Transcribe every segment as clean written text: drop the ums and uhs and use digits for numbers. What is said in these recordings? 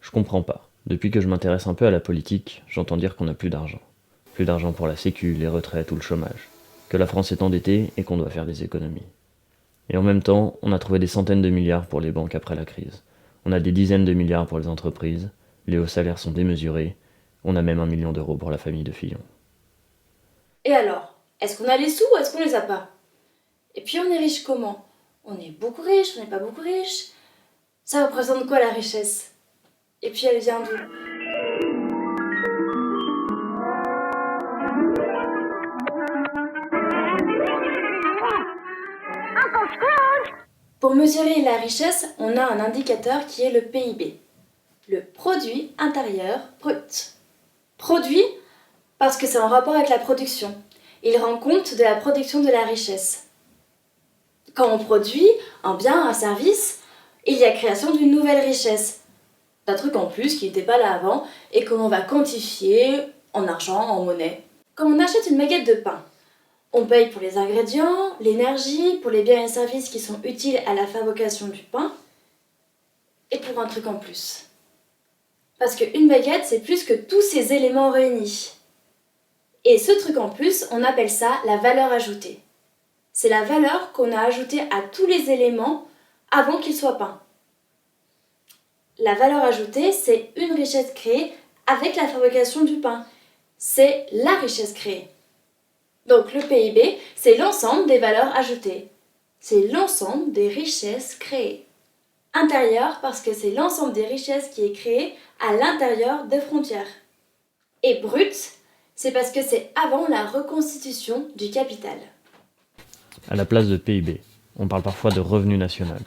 Je comprends pas. Depuis que je m'intéresse un peu à la politique, j'entends dire qu'on n'a plus d'argent. Plus d'argent pour la sécu, les retraites ou le chômage. Que la France est endettée et qu'on doit faire des économies. Et en même temps, on a trouvé des centaines de milliards pour les banques après la crise. On a des dizaines de milliards pour les entreprises, les hauts salaires sont démesurés, on a même 1 million d'euros pour la famille de Fillon. Et alors, est-ce qu'on a les sous ou est-ce qu'on les a pas? Et puis on est riche comment? On est beaucoup riche, on n'est pas beaucoup riche? Ça représente quoi la richesse? Et puis elle vient d'où? Pour mesurer la richesse, on a un indicateur qui est le PIB, le produit intérieur brut. Produit parce que c'est en rapport avec la production. Il rend compte de la production de la richesse. Quand on produit un bien, un service, il y a création d'une nouvelle richesse. D'un truc en plus qui n'était pas là avant et que l'on va quantifier en argent, en monnaie. Quand on achète une baguette de pain, on paye pour les ingrédients, l'énergie, pour les biens et services qui sont utiles à la fabrication du pain et pour un truc en plus. Parce qu'une baguette, c'est plus que tous ces éléments réunis. Et ce truc en plus, on appelle ça la valeur ajoutée. C'est la valeur qu'on a ajoutée à tous les éléments avant qu'ils soient peints. La valeur ajoutée, c'est une richesse créée avec la fabrication du pain. C'est la richesse créée. Donc le PIB, c'est l'ensemble des valeurs ajoutées. C'est l'ensemble des richesses créées. Intérieur, parce que c'est l'ensemble des richesses qui est créé à l'intérieur des frontières. Et brut, c'est parce que c'est avant la reconstitution du capital. À la place de PIB, on parle parfois de revenu national.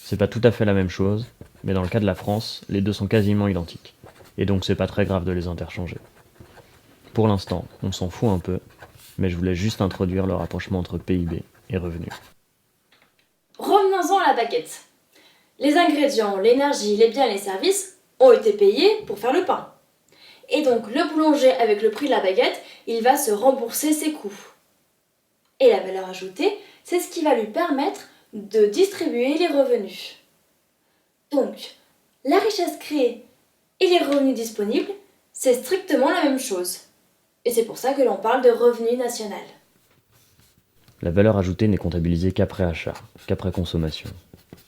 C'est pas tout à fait la même chose, mais dans le cas de la France, les deux sont quasiment identiques. Et donc c'est pas très grave de les interchanger. Pour l'instant, on s'en fout un peu, mais je voulais juste introduire le rapprochement entre PIB et revenu. Revenons-en à la baguette. Les ingrédients, l'énergie, les biens et les services ont été payés pour faire le pain. Et donc le boulanger, avec le prix de la baguette, il va se rembourser ses coûts. Et la valeur ajoutée, c'est ce qui va lui permettre de distribuer les revenus. Donc, la richesse créée et les revenus disponibles, c'est strictement la même chose. Et c'est pour ça que l'on parle de revenu national. La valeur ajoutée n'est comptabilisée qu'après achat, qu'après consommation.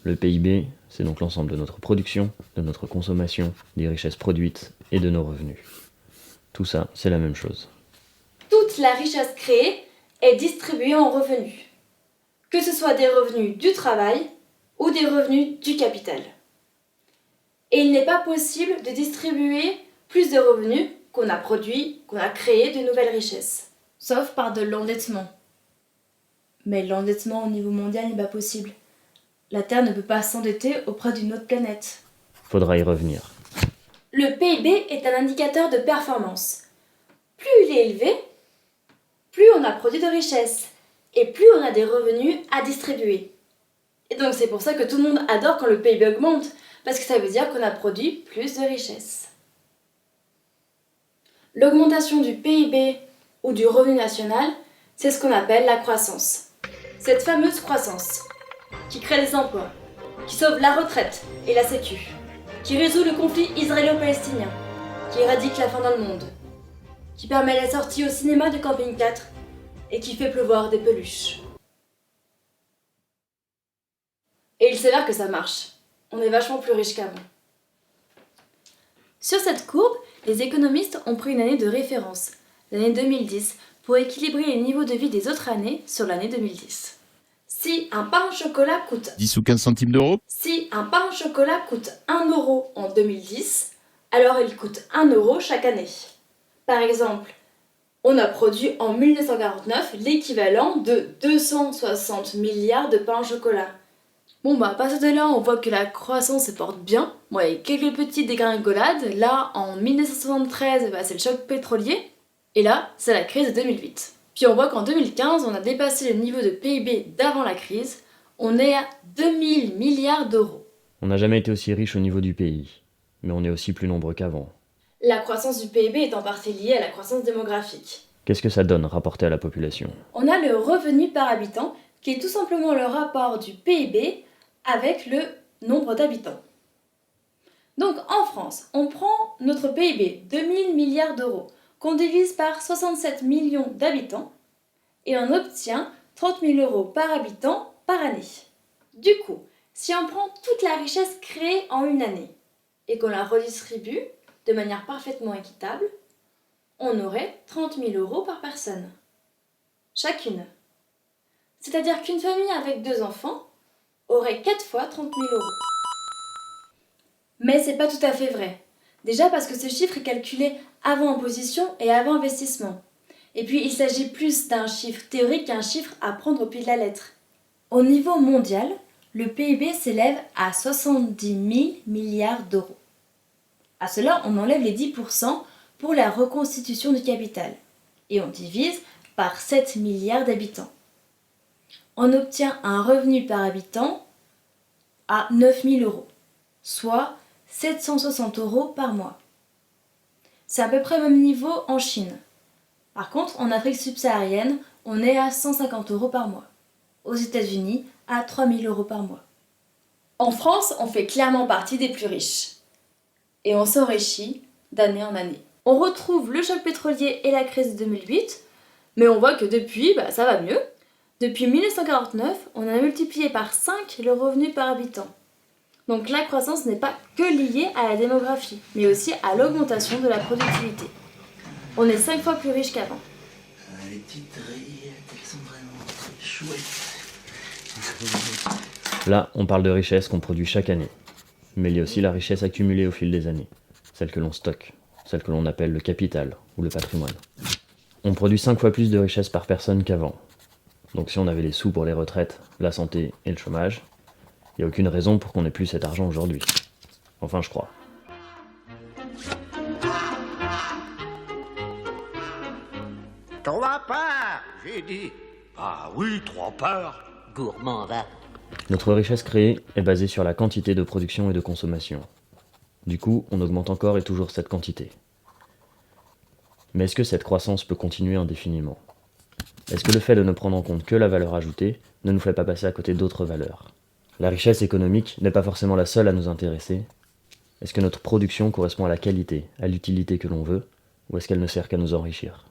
Le PIB, c'est donc l'ensemble de notre production, de notre consommation, des richesses produites et de nos revenus. Tout ça, c'est la même chose. Toute la richesse créée est distribuée en revenus. Que ce soit des revenus du travail ou des revenus du capital. Et il n'est pas possible de distribuer plus de revenus qu'on a produit, qu'on a créé de nouvelles richesses. Sauf par de l'endettement. Mais l'endettement au niveau mondial n'est pas possible. La Terre ne peut pas s'endetter auprès d'une autre planète. Faudra y revenir. Le PIB est un indicateur de performance. Plus il est élevé, plus on a produit de richesses et plus on a des revenus à distribuer. Et donc c'est pour ça que tout le monde adore quand le PIB augmente, parce que ça veut dire qu'on a produit plus de richesses. L'augmentation du PIB ou du revenu national, c'est ce qu'on appelle la croissance. Cette fameuse croissance qui crée des emplois, qui sauve la retraite et la sécu, qui résout le conflit israélo-palestinien, qui éradique la faim dans le monde, qui permet la sortie au cinéma de Camping 4 et qui fait pleuvoir des peluches. Et il s'avère que ça marche. On est vachement plus riche qu'avant. Sur cette courbe, les économistes ont pris une année de référence, l'année 2010, pour équilibrer les niveaux de vie des autres années sur l'année 2010. Si un pain au chocolat coûte 10 ou 15 centimes d'euros. Si un pain au chocolat coûte 1 euro en 2010, alors il coûte 1 euro chaque année. Par exemple, on a produit en 1949 l'équivalent de 260 milliards de pains au chocolat. Bon à partir de là, on voit que la croissance se porte bien. Bon, il y a quelques petites dégringolades. Là, en 1973, c'est le choc pétrolier. Et là, c'est la crise de 2008. Puis on voit qu'en 2015, on a dépassé le niveau de PIB d'avant la crise. On est à 2000 milliards d'euros. On n'a jamais été aussi riche au niveau du pays, mais on est aussi plus nombreux qu'avant. La croissance du PIB est en partie liée à la croissance démographique. Qu'est-ce que ça donne rapporté à la population? On a le revenu par habitant, qui est tout simplement le rapport du PIB avec le nombre d'habitants. Donc en France, on prend notre PIB, 2000 milliards d'euros, qu'on divise par 67 millions d'habitants, et on obtient 30 000 euros par habitant par année. Du coup, si on prend toute la richesse créée en une année, et qu'on la redistribue de manière parfaitement équitable, on aurait 30 000 euros par personne. Chacune. C'est-à-dire qu'une famille avec 2 enfants aurait 4 fois 30 000 euros. Mais c'est pas tout à fait vrai. Déjà parce que ce chiffre est calculé avant imposition et avant investissement. Et puis il s'agit plus d'un chiffre théorique qu'un chiffre à prendre au pied de la lettre. Au niveau mondial, le PIB s'élève à 70 000 milliards d'euros. À cela, on enlève les 10% pour la reconstitution du capital. Et on divise par 7 milliards d'habitants. On obtient un revenu par habitant à 9 000 euros, soit 760 euros par mois. C'est à peu près au même niveau en Chine. Par contre, en Afrique subsaharienne, on est à 150 euros par mois. Aux États-Unis, à 3 000 euros par mois. En France, on fait clairement partie des plus riches. Et on s'enrichit d'année en année. On retrouve le choc pétrolier et la crise de 2008, mais on voit que depuis, ça va mieux. Depuis 1949, on a multiplié par 5 le revenu par habitant. Donc la croissance n'est pas que liée à la démographie, mais aussi à l'augmentation de la productivité. On est 5 fois plus riche qu'avant. Les petites rillettes, elles sont vraiment très chouettes. Là, on parle de richesse qu'on produit chaque année. Mais il y a aussi la richesse accumulée au fil des années, celle que l'on stocke, celle que l'on appelle le capital ou le patrimoine. On produit 5 fois plus de richesse par personne qu'avant. Donc si on avait les sous pour les retraites, la santé et le chômage, il n'y a aucune raison pour qu'on ait plus cet argent aujourd'hui. Enfin, je crois. 3 parts, j'ai dit. Ah oui, 3 parts. Gourmand, va. Notre richesse créée est basée sur la quantité de production et de consommation. Du coup, on augmente encore et toujours cette quantité. Mais est-ce que cette croissance peut continuer indéfiniment ? Est-ce que le fait de ne prendre en compte que la valeur ajoutée ne nous fait pas passer à côté d'autres valeurs ? La richesse économique n'est pas forcément la seule à nous intéresser. Est-ce que notre production correspond à la qualité, à l'utilité que l'on veut, ou est-ce qu'elle ne sert qu'à nous enrichir ?